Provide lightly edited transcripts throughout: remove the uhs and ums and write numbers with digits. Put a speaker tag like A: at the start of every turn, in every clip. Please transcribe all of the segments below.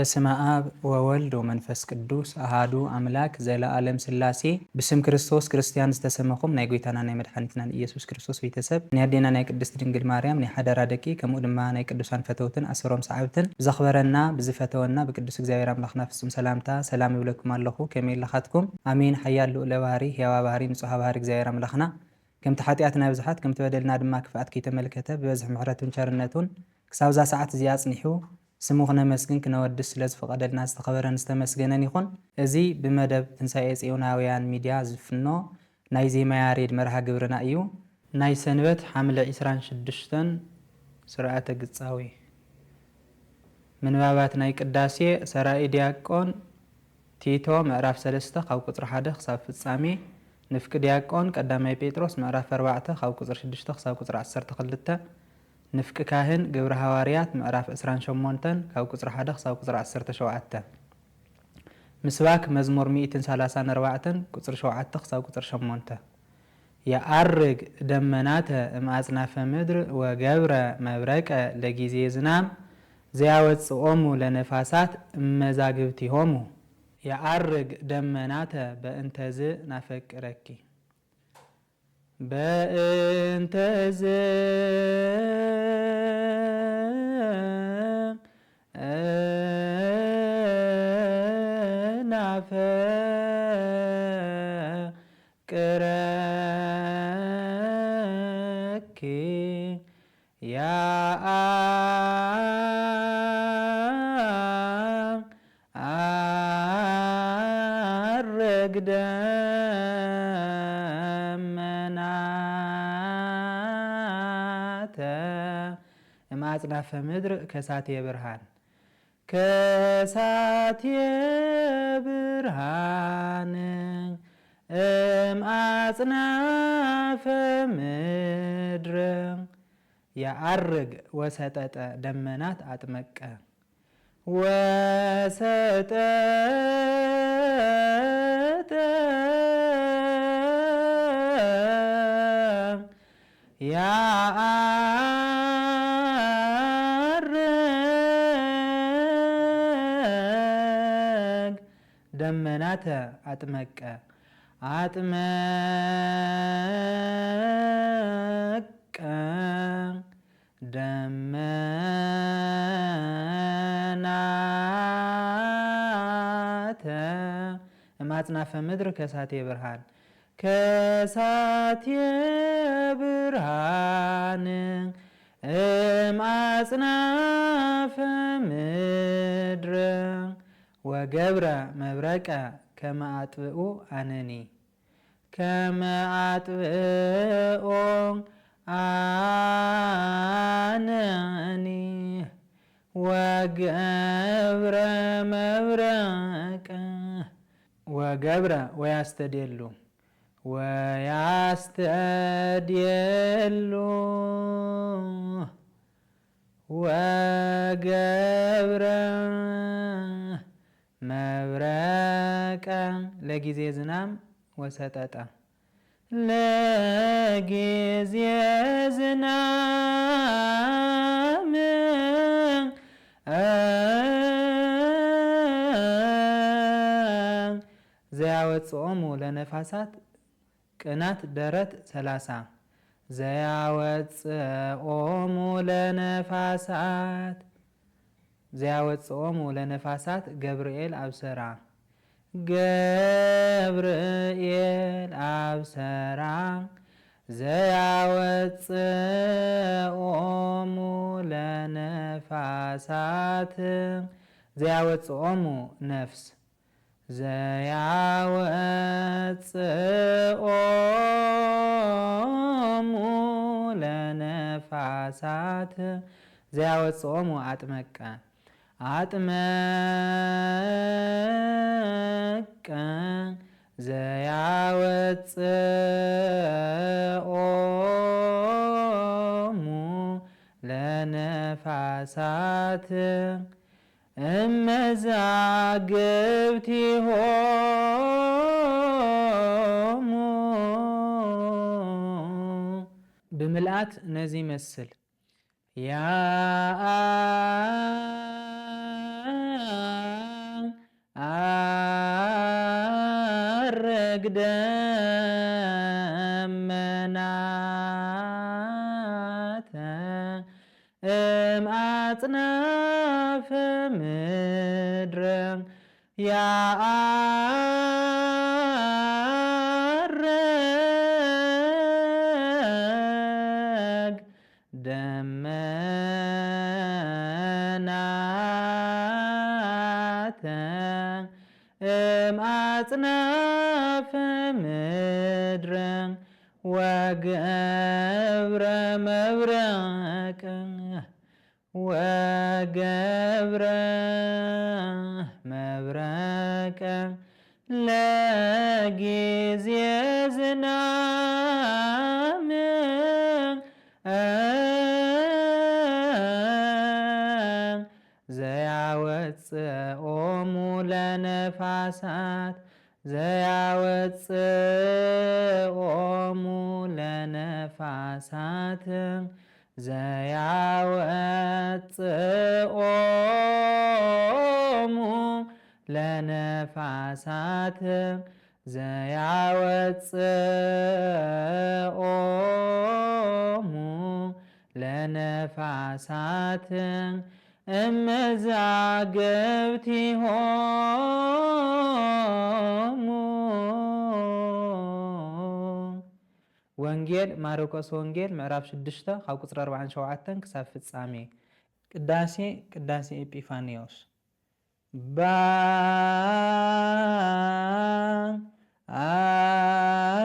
A: በስመ አብ ወወልድ ወመንፈስ ቅዱስ አሃዱ አምላክ ዘለዓለም ሥላሴ ብስም ክርስቶስ ክርስቲያን ዝተሰመኹም ናይ ጎይታና ናይ መድኃኒትና ኢየሱስ ክርስቶስ ቤተሰብ ናይ አዴና ናይ ቅድስት ድንግል ማርያም ናይ ሓደራ ደቂ ከምኡ ድማ ናይ ቅዱሳን ፈተውትን አስሮም ሰዓብትን ብዘኽበረና ብዝፈተወና ብቅዱስ እግዚአብሔር አምላኽና ፍጹም ሰላምታ ሰላም ይብለኩም ኣለኹ ከመይ ኢልኻትኩም አሜን ሓያል ልዑለ ባህሪ ሕያው ባህሪ ንጹሕ ባህሪ እግዚአብሔር አምላኽና ከም ተሓጢአትና ብዝሓት ከም ተበደልና ድማ ክፍአት ከይተመልከተ ብበዝሒ ምሕረቱን ቸርነቱን ክሳብ ዛ ሰዓት እዚኣ ጽኒሑ ስሙ ክነመስግን ክነወድስ ስለዝፈቀደልና ዝተኸበረን ዝተመስገነን ይኹን። እዚ ብመደብ ትንሣኤ ጽዮናውያን ሚድያ ዝፍኖ ናይ ዜማ ያሬድ መርሃ ግብርና እዩ። ናይ ሰንበት ሐምለ 26 ስርዓተ ግጻዊ ምንባባት ናይ ቅዳሴ ሰራኢ ዲያቆን ቲቶ ምዕራፍ 3 ካብ ቁጥሪ 1 ክሳብ ፍጻሜ ንፍቂ ዲያቆን ቀዳማይ ጴጥሮስ ምዕራፍ 4 ካብ ቁጥሪ 6 ክሳብ ቁጥሪ 12 ንፍቂ ካህን ግብረ ሐዋርያት ምዕራፍ 28 ካብ ቁጥሪ 1 ክሳብ ቁጥሪ 17 ምስባክ መዝሙር 134 ቁጥሪ 7 ክሳብ ቁጥሪ 8 የአርግ ደመናተ እምአጽናፈ ምድር ወገብረ መብረቀ ለጊዜ ዝናም ዘያወጽኦሙ ለነፋሳት እመዛግብቲሆሙ የአርግ ደመናተ በእንተዝ ናፈቅረኪ በእንተዝ ናፈቅረኪ የአርግ ደመናተ እምአጽናፈ ምድር ከሳቴ ብርሃን ከሳቴ ብርሃን እምአጽናፈ ምድር የአርግ ወሰጠጠ ደመናት አጥመቀ ወሰጠጠ ያአርግ ደመናተ አጥመቀ አጥመቀ ደመናተ እምአጽናፈ ምድር ከሳቴ ብርሃን ከሳቴ ብርሃን እምአጽናፈ ምድር ወገብረ መብረቀ ከመ አጥብኡ አነኒ ከመ አጥብኡ አነኒ ወገብረ መብረቀ ወገብረ ወያስተድየሉ ወያስተድየሉ ወገብረ መብረቀ ለጊዜ ዝናም ወሰጠጠ ለጊዜ ዝናም ዘያወጽኦሙ ለነፋሳት ቅናት ደረት 30 ዘያወጽኦሙ ለነፋሳት ዘያወጽኦሙ ለነፋሳት ገብርኤል አብሰራ ገብርኤል አብሰራ ዘያወጽኦሙ ለነፋሳት ዘያወጽኦሙ ነፍስ ዘያወጽኦሙ ለነፋሳት ዘያወጽኦሙ አጥመቀ አጥመቀ ዘያወጽኦሙ ለነፋሳት እመዛግብቲሆሙ ብምልአት ነዚህ መስል ያአርግ አርግ ደመናተ እምአጽናፈ ምድር ያአርግ ደመናተ እምአጽናፈ ምድር ወገብረ መብረቅ ወገብረ መብረቅ ለጊዜ ዝናም ዘያወፅኦሙ ለነፋሳት ዘያወፅኦሙ ለነፋሳት ዘያወፅኦሙ ለነፋሳት ዘያወፅኦሙ ለነፋሳት እመዛግብቲሆሙ። ወንጌል ማርቆስ ወንጌል ምዕራፍ 6 ካብ ቁፅሪ 47 ክሳብ ፍጻሜ። ቅዳሴ ኤጲፋንዮስ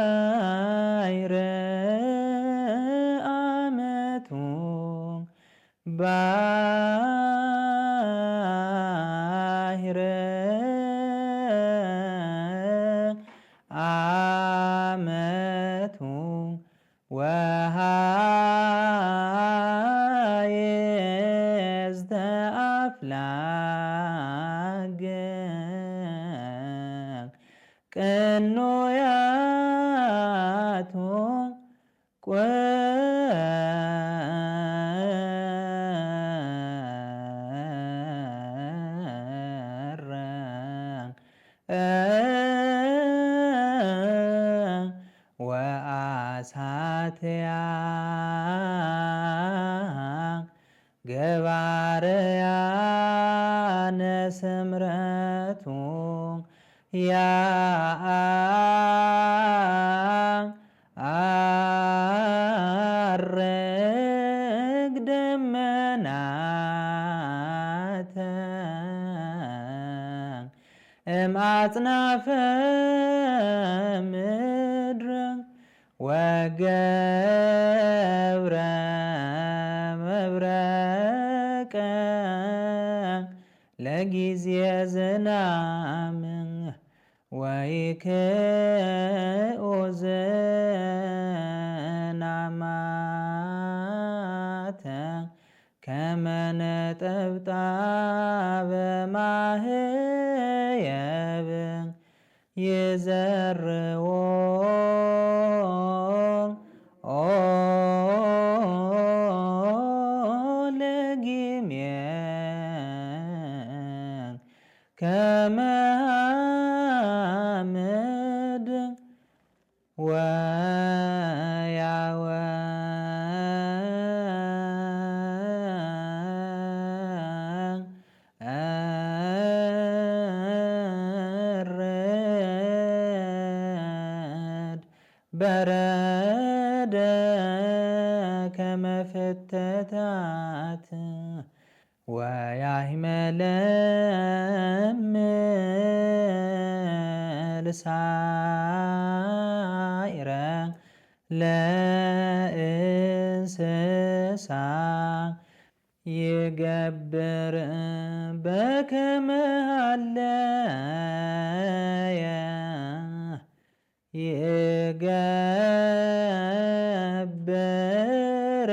A: ባይረ አመቱ ባሕረ አመቱ ወሃየዝተ አፍላግ ቅኑያቱ ወአሳትያ ገባርያነ ስምረቱ ያአርግ ደመናተ እምአጽናፈ ምድር ወገብረ መብረቅ ለጊዜ ዝናም ወይክኡ ዝናማተ ከመ ነጠብጣበ ማህየብ ይዘርዎ ለጊሜ ከመ አምድ ወያወርድ በረደ ከመ ፍተታት ወያሕመለምል ሳዕረ ለእንስሳ ይገብር በከመ ሃለየ ይገብር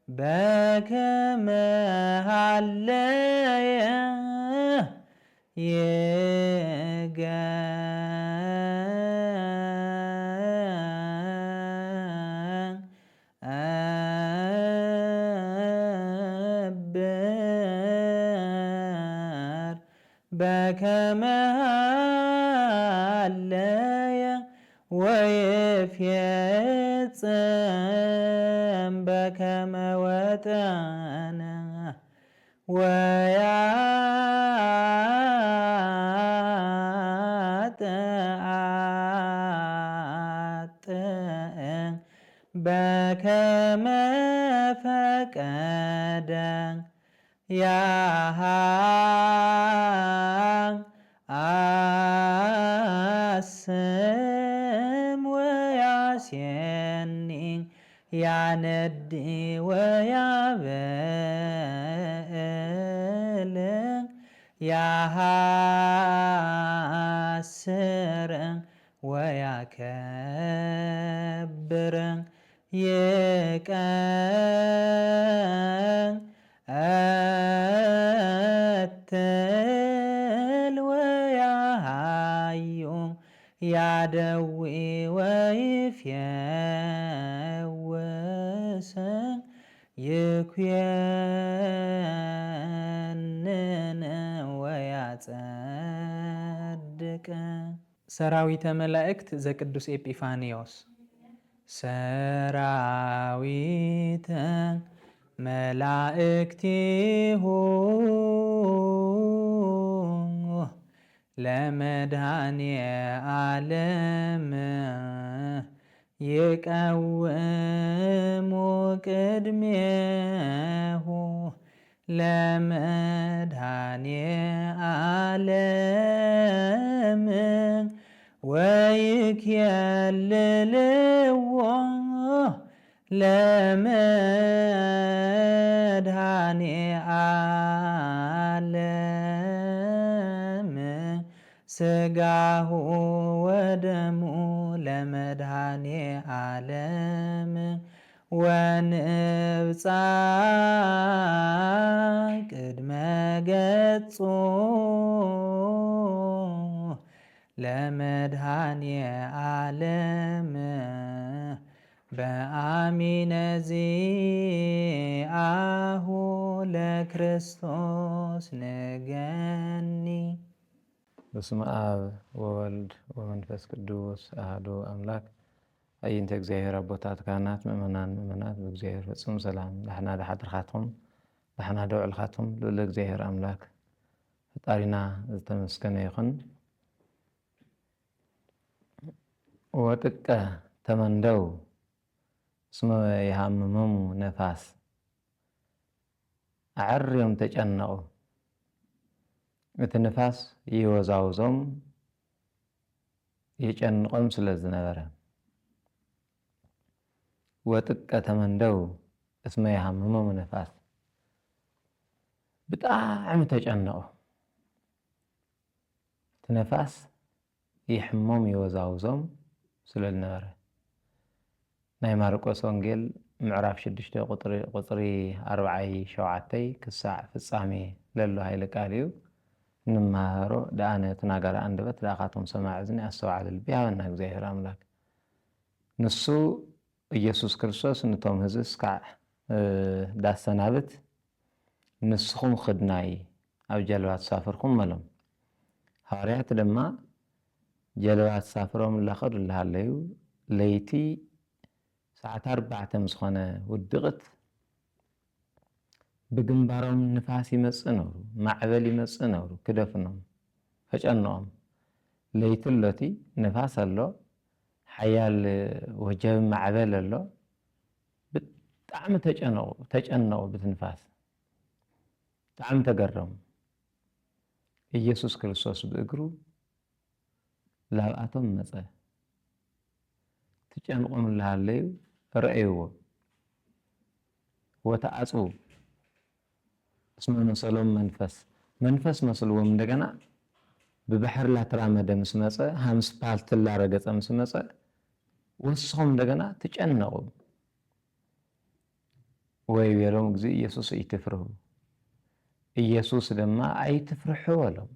A: በከመ ሃለየ ይገብር በከመ ሃለየ ወይፌጽም በከመ ወጠነ ወያጥአጥእ በከመ ፈቀደ ያሃስም ወያሴኒ ያነድ ወያበል ያሃስር ወያከብር ይቀትል ወያሃዩ ያደዊ ወይፌውስ ይኩነን ወያጸድቅ። ሰራዊተ መላእክት ዘቅዱስ ኤጲፋንዮስ። ሰራዊተ መላእክቲሁ ለመድኃኒየ ዓለም ይቀውሙ ቅድሜሁ ለመድኃኒየ ዓለም ወይክየልልዎ ለመድኃኒየ ዓለም ሥጋሁ ወደሙ ለመድኃኒየ ዓለም ወንብፃ ቅድመ ገጹ ለመድኃኒየ ዓለም በአሚነ ዚአሁ ለክርስቶስ ንገኒ።
B: በስመ አብ ወወልድ ወመንፈስ ቅዱስ አሐዱ አምላክ። አይንተ እግዚአብሔር አቦታት ካህናት ምእመናት በእግዚአብሔር ፍጹም ሰላም ዳሕና ዳሓድርካትኩም ዳሕና ደውዕልካትኩም ልዑል እግዚአብሔር አምላክ ፈጣሪና ዝተመስገነ ይኹን። ወጥቀ ተመንደው እስመ ይሃምመሙ ነፋስ አዕርዮም ተጨነቁ። እቲ ንፋስ ይወዛውዞም የጨንቆም ስለ ዝነበረ ወጥቀ ተመንደው እስመ ይሃምመሙ ነፋስ ብጣዕሚ ተጨነቁ። እቲ ነፋስ ይሕሞም ይወዛውዞም ስለ ዝነበረ ናይ ማርቆስ ወንጌል ምዕራፍ 6 ቁፅሪ 47 ክሳዕ ፍጻሜ ለሎ ሃይለ ቃል እዩ ንመሃሮ። ደኣነ ተናጋሪ አንደበት ዳኻቶም ሰማዕ እዝኒ ኣስተውዓል ልቢ ሃበና እግዚአብሔር አምላክ። ንሱ ኢየሱስ ክርስቶስ ነቶም ህዝቢ ክሳዕ ዳሰናብት ንስኹም ክድናይ ኣብ ጀልባ ተሳፍርኩም መሎም። ሐዋርያት ድማ ጀልባ ተሳፍሮም እናኸዱ እናሃለዩ ለይቲ ሰዓት 4 ምስኾነ ውድቕት ብግንባሮም ንፋስ ይመጽእ ነሩ፣ ማዕበል ይመጽእ ነሩ ክደፍኖም ከጨንቆም። ለይቲ ሎቲ ንፋስ ኣሎ፣ ሓያል ወጀብ ማዕበል ኣሎ። ብጣዕሚ ተጨነቁ ብቲ ንፋስ ብጣዕሚ ተገረሙ። ኢየሱስ ክርስቶስ ብእግሩ ላብኣቶም መፀ። ትጨንቆም እናሃለዩ ረአይዎ ወተዓጽው እስመ መሰሎም መንፈስ መስልዎም። እንደገና ብባሕር ላተራመደ ምስ መፀ ሃምስ ፓልት ላረገፀ ምስ መፀ ወስኾም እንደገና ትጨነቁ። ወይ ቤሎም እግዚ ኢየሱስ ኣይትፍርሁ። ኢየሱስ ድማ ኣይትፍርሑ በሎም።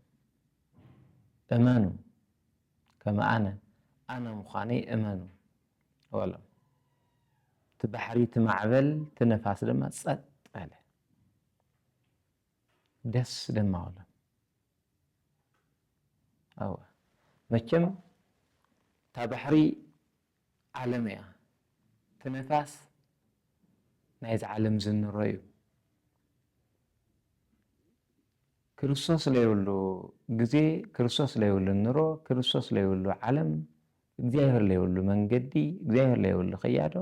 B: እመኑ ከመ ኣነ ምዃነይ እመኑ በሎም። እቲ ባሕሪ እቲ ማዕበል እቲ ነፋስ ድማ ጸጥ በለ። ደስ ድማ በሎም። أو مكم تبحري عالمية تنفاس نايز عالم زن الرأيو ክርስቶስ ለይብሉ ግዜ ክርስቶስ ለይብሉ ንሮ ክርስቶስ ለይብሉ ዓለም እግዚአብሔር ለይብሉ መንገዲ እግዚአብሔር ለይብሉ ኽያዶ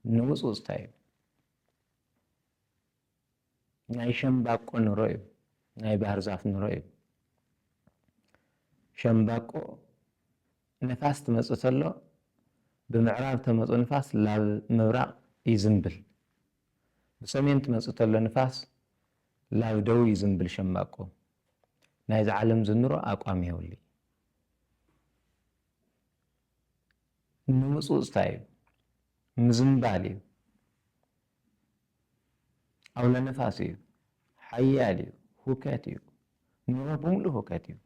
B: ንውፅውፅታ እዩ ናይ ሸምባቆ ንሮ እዩ ናይ ባህር ዛፍ ንሮ እዩ ሸምባቆ ነፋስ ትመፅእ ተሎ ብምዕራብ ተመፁ ንፋስ ናብ ምብራቕ ይዝንብል ብሰሜን ትመፅእ ተሎ ንፋስ ላብ ደው ይዝንብል ሸምባቆ ናይዚ ዓለም ዝንሮ ኣቋም የብሉ ንውፅውፅታ እዩ ምዝንባል እዩ ኣውለ ነፋስ እዩ ሓያል እዩ ሁከት እዩ ንሮ ብምሉእ ሁከት እዩ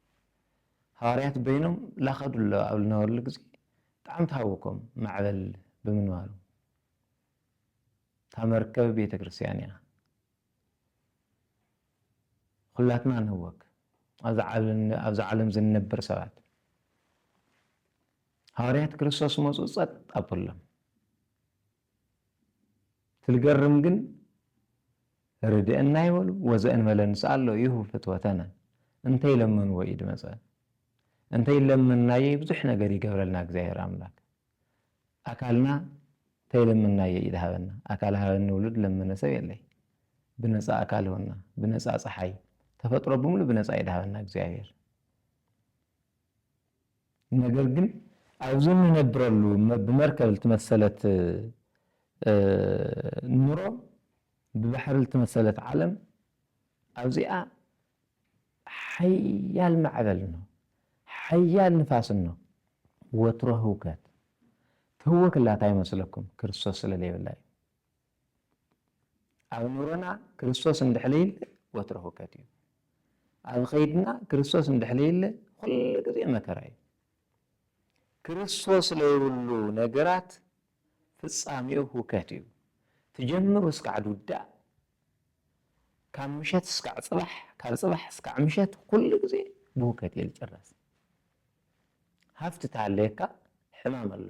B: ሃዋርያት በይኖም ላኸዱሎ ኣብ ዝነበሩሉ ግዜ ብጣዕሚ ተሃውኮም ማዕበል ብምንባሩ እታ መርከብ ቤተ ክርስቲያን እያ ኩላትና ንህወክ ኣብዚ ዓለም ዝንነብር ሰባት ሃዋርያት ክርስቶስ መፁ ፀጥ ኣበሎም ትልገርም ግን ርድአና ይበሉ ወዘአን መለንስ ኣሎ ይሁ ፍትወተነ እንተይ ለመንዎ ኢድ መፀ እንተይ ለመናየ ብዙሕ ነገር ይገብረልና እግዚአብሔር ኣምላክ ኣካልና ተይለመናየ ኢድ ሃበና ኣካል ሃበኒ ውሉድ ለመነ ሰብ የለይ ብነፃ ኣካል ሆና ብነፃ ፀሓይ ተፈጥሮ ብምሉ ብነፃ ኢድ ሃበና እግዚአብሔር ነገር ግን ኣብዚ ንነብረሉ ብመርከብ ልትመሰለት ኑሮ ብባሕሪ ልትመሰለት ዓለም ኣብዚኣ ሓያል ማዕበል ነው ሓያል ንፋስ ነው ወትሮ ህውከት ትህወክላታ ይመስለኩም ክርስቶስ ስለለይብላ እዩ ኣብ ኑሮና ክርስቶስ እንድሕለይል ወትሮ ህውከት እዩ ኣብ ኸይድና ክርስቶስ እንድሕለይል ኩሉ ግዜ መከራ እዩ ክርስቶስ ለይብሉ ነገራት ፍጻሜኡ ህውከት እዩ ትጀምሩ እስካዕ ድውዳእ ካብ ምሸት እስካዕ ፅባሕ ካብ ፅባሕ እስካዕ ምሸት ኩሉ ግዜ ብህውከት እየ ዝጭረስ ሃፍቲ ተሃለየካ ሕማም ኣሎ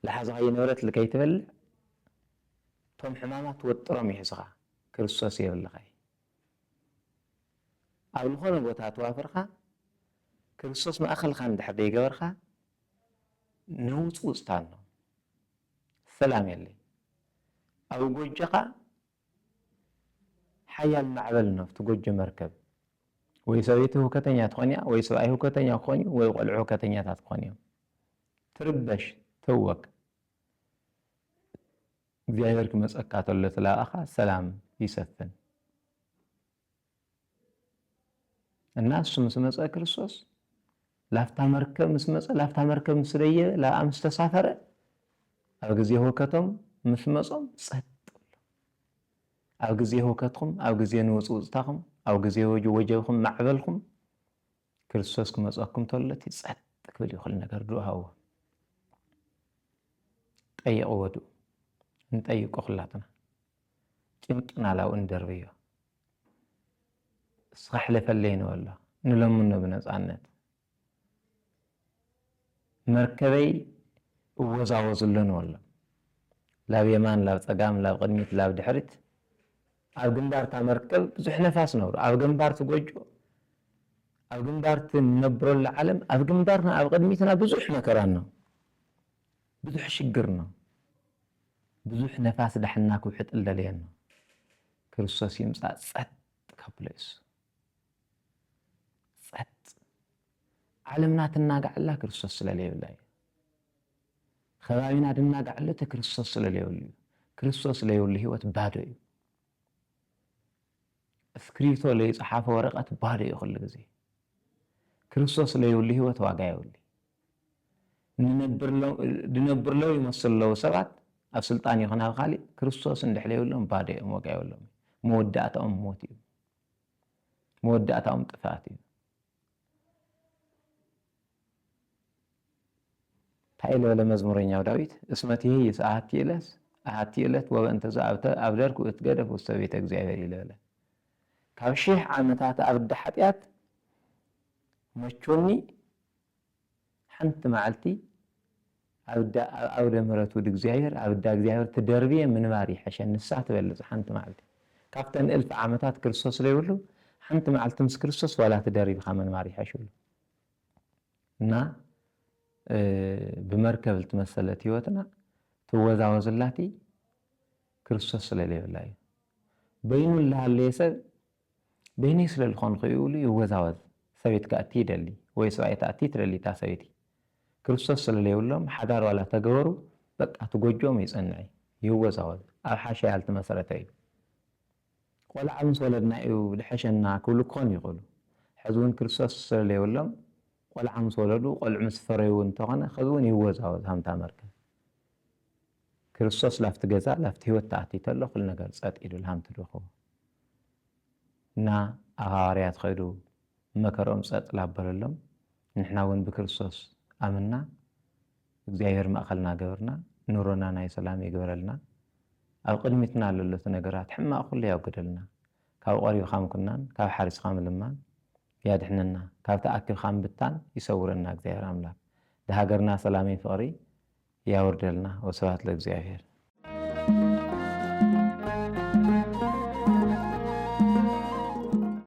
B: ለሓዝኻዮ ንብረት ልከይትበልዕ ቶም ሕማማት ወጥሮም ይሕዝኻ ክርስቶስ የብልኻ ኣብ ዝኾነ ቦታ ተዋፍርኻ ክርስቶስ ማእኸልካ እንድሕር ደይገበርካ ንውፅውፅታ ኣሎ ሰላም የለይ ኣብ ጎጆኻ ሓያል ማዕበል ነው ኣብቲ ጎጆ መርከብ ወይ ሰበይቲ ሁከተኛ ትኾን እያ ወይ ሰብኣይ ሁከተኛ ክኾን እዩ ወይ ቆልዑ ሁከተኛታት ክኾን እዮም ትርበሽ ትወክ እግዚአብሔር ክመፀካ ተሎ ትላኣኻ ሰላም ይሰፍን እና እሱ ምስ መፀ ክርስቶስ ላፍታ መርከብ ምስ መፀ ላፍታ መርከብ ምስ ደየ ላብኣ ምስ ተሳፈረ ኣብ ግዜ ሁከቶም ምስ መፆም ፀጥ ኣብ ግዜ ሁከትኩም ኣብ ግዜ ንውፅውፅታኩም ኣብ ግዜ ወጀብኩም ማዕበልኩም ክርስቶስ ክመፀኩም ተሎ እቲ ፀጥ ክብል ይኽእል ነገር ድሃዎ ጠይቕ ወዱ እንጠይቆ ኩላትና ጭንቅና ላው እንደርብዮ እስኻ ሕለፈለይ ንበሎ ንለምኖ ብነፃነት መርከበይ እወዛወዝሎ ንበሎ ላብ የማን ላብ ፀጋም ላብ ቅድሚት ላብ ድሕሪት ኣብ ግንባርታ መርከብ ብዙሕ ነፋስ ነብሩ ኣብ ግንባርቲ ጎጆ ኣብ ግንባርቲ ንነብረሉ ዓለም ኣብ ግንባርና ኣብ ቅድሚትና ብዙሕ መከራ ነው ብዙሕ ሽግር ነው ብዙሕ ነፋስ ዳሕና ክውሕጥ ለለየ ነው ክርስቶስ ይምፃእ ፀጥ ከብሎ እሱ ፀጥ ዓለምና ትናጋዕላ ክርስቶስ ስለለይብላ እዩ ከባቢና ድናጋዕሎ እቲ ክርስቶስ ስለለይብሉ እዩ ክርስቶስ ለይብሉ ህይወት ባዶ እዩ እስክሪብቶ ለይፀሓፈ ወረቐት ባዶ እዩ ኩሉ ግዜ ክርስቶስ ለይብሉ ህይወት ዋጋ የብሉ ድነብርለው ይመስለዉ ሰባት ኣብ ስልጣን ይኹን ኣብ ካሊእ ክርስቶስ እንድሕለይብሎም ባዶ እዮም ዋጋ የብሎም መወዳእታኦም ሞት እዩ መወዳእታኦም ጥፋት እዩ እንታይ ዝበለ መዝሙረኛው ዳዊት እስመትየ ኣሃቲ ዕለት ወበእንተ ዘኣብደርኩ እትገደፍ ውስተ ቤተ እግዚአብሔር ይለበለ ካብ 1000 ዓመታት ኣብ ዳ ኃጢአት مچوني حنت معلتي أبدا مرت ود እግዚአብሔር أبدا እግዚአብሔር تدربيه من باري حشان نساعة تبلز حنت معلتي كابتن ألف عامتات كريستوس ليقولوا حنت معلت مس كريستوس ولا تدرب خمن ماري حشول نا بمركب التمثلت هيوتنا توزعوزلاتي كريستوس للي بالله بينو الله اللي يسد بيني سل الخون خيولي يوزعوز سويت كأتي دلي ويسوعيت أتي ترلي تاسويتي كريستوس اللي يقولهم حدار ولا تجوروا بقى تجوجهم يصنعي يوزعوز الحاشية على المسارتين ولا عمس ولدنا إيو لحشنا كل كون يقولوا حزون كريستوس اللي يقولهم ولا عمس ولدوا قل عمس فريون تغنى خذون يوزعوز هم تامركن كريستوس لافت جزاء لافت هيوت تأتي تلو كل نجار سات إلى الهم تلوخو نا أغاريات خيرو مكرم سات لابرلهم نحنا وين بكريستوس آمنا እግዚአብሔር ማእኸልና ገበርና ኑሮና ናይ ሰላም ይግበረልና ኣብ ቅድሚትና ለሎት ነገራት ሕማቕ ኩሉ ያውግደልና ካብ ቀሪብኻም ኩናን ካብ ሓሪስኻም ልማን ያድሕነና ካብ ተኣኪብኻም ብታን ይሰውረና እግዚአብሔር ኣምላክ ለሃገርና ሰላምን ፍቕሪ ያወርደልና ወስብሐት ለእግዚአብሔር